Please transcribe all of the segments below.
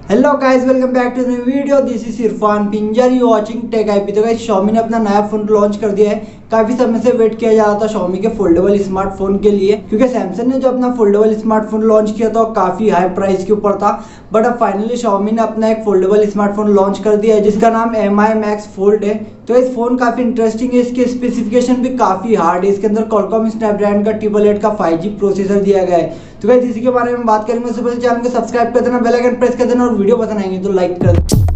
Hello guys, welcome back to new video. This is Irfan Pinjar, you watching tech IP. तो guys, Xiaomi ने अपना नया phone launch कर दिया है। काफी समय से वेट किया जा रहा था Xiaomi के फोल्डेबल स्मार्टफोन के लिए, क्योंकि सैमसंग ने जो अपना फोल्डेबल स्मार्टफोन लॉन्च किया था वो काफी हाई प्राइस के ऊपर था। बट अब फाइनली Xiaomi ने अपना एक फोल्डेबल स्मार्टफोन लॉन्च कर दिया है जिसका नाम Mi Max Fold है। तो इस फोन काफी इंटरेस्टिंग है, इसके स्पेसिफिकेशन भी काफी हार्ड है। इसके अंदर Qualcomm स्नैपड्रैगन का 888 का 5G प्रोसेसर दिया गया है। तो गाइस, इसी के बारे में बात करेंगे। उससे पहले चैनल को सब्सक्राइब कर देना, बेल आइकन प्रेस कर देना और वीडियो पसंद आएंगे तो लाइक कर देना।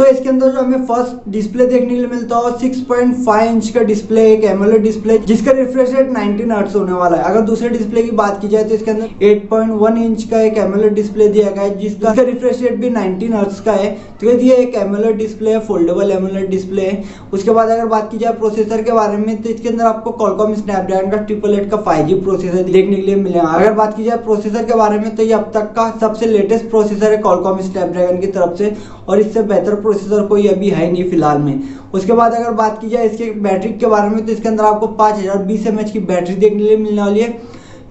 इसके अंदर जो हमें फर्स्ट डिस्प्ले देखने के लिए मिलता है 6.5 इंच का डिस्प्ले, एक एमोलेड डिस्प्ले जिसका रिफ्रेश रेट 19 हर्ट्ज होने वाला है। अगर दूसरे डिस्प्ले की बात की जाए तो इसके अंदर 8.1 इंच का एक एमोलेड डिस्प्ले दिया गया है जिसका रिफ्रेश रेट भी 19 हर्ट्ज का है। तो ये एक एमोलेड डिस्प्ले है, फोल्डेबल एमोलेड डिस्प्ले है। उसके बाद अगर बात की जाए प्रोसेसर के बारे में तो इसके अंदर आपको Qualcomm स्नैपड्रैगन का 888 का 5G प्रोसेसर देखने के लिए मिलेगा। अगर बात की जाए प्रोसेसर के बारे में तो ये अब तक का सबसे लेटेस्ट प्रोसेसर है Qualcomm स्नैपड्रैगन की तरफ से, और इससे बेहतर प्रोसेसर कोई अभी है नहीं फिलहाल में। उसके बाद अगर बात की जाए इसके बैटरी के बारे में तो इसके अंदर आपको 5020 mAh की बैटरी देखने के लिए मिलने वाली है,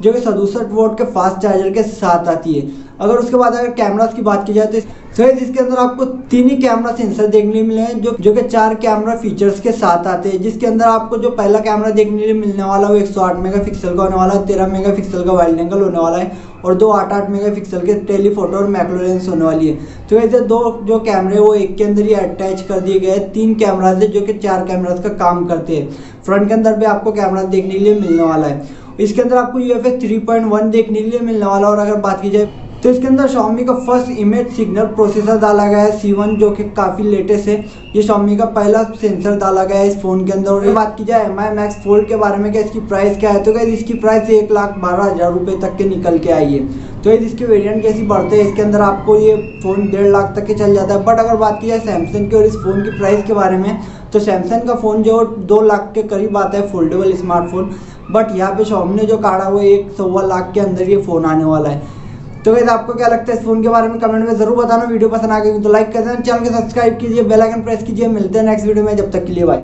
जो कि 67 वोल्ट के फास्ट चार्जर के साथ आती है। अगर उसके बाद अगर कैमरास की बात की जाए तो इसके अंदर आपको 3 ही कैमरा सेंसर देखने को मिले हैं जो कि 4 कैमरा फीचर्स के साथ आते हैं। जिसके अंदर आपको जो पहला कैमरा देखने के लिए मिलने वाला है वो 108 मेगापिक्सल का होने वाला है, 13 मेगापिक्सल का वाइड एंगल होने वाला है और 2 8 मेगापिक्सल के टेलीफोटो और मैक्रो लेंस होने वाली है। तो ऐसे 2 जो कैमरे वो एक के अंदर ही अटैच कर दिए गए हैं। 3 कैमराज है जो कि 4 कैमराज का काम करते हैं। फ्रंट के अंदर भी आपको कैमरा देखने के लिए मिलने वाला है। इसके अंदर आपको UFS 3.1 देखने के लिए मिलने वाला है। और अगर बात की जाए तो इसके अंदर Xiaomi का फर्स्ट इमेज सिग्नल प्रोसेसर डाला गया है C1, जो कि काफ़ी लेटेस्ट है। ये Xiaomi का पहला सेंसर डाला गया है इस फोन के अंदर। और बात की जाए Mi Max Fold के बारे में कि इसकी प्राइस क्या है, तो क्या इसकी प्राइस 1,12,000 रुपये तक के निकल के आई है। तो इसके वेरिएंट कैसी बढ़ते हैं, इसके अंदर आपको ये फ़ोन 1.5 लाख तक के चल जाता है। बट अगर बात की जाए सैमसंग की और इस फ़ोन की प्राइस के बारे में तो सैमसंग का फ़ोन जो 2 लाख के करीब आता है फोल्डेबल स्मार्टफोन, बट यहाँ पे Xiaomi ने जो काढ़ा वो 1.25 लाख के अंदर ये फ़ोन आने वाला है। तो गाइस, आपको क्या लगता है इस फोन के बारे में कमेंट में जरूर बताना। वीडियो पसंद आ गई तो लाइक कर देना, चैनल को सब्सक्राइब कीजिए, बेल आइकन प्रेस कीजिए। मिलते हैं नेक्स्ट वीडियो में, जब तक के लिए बाय।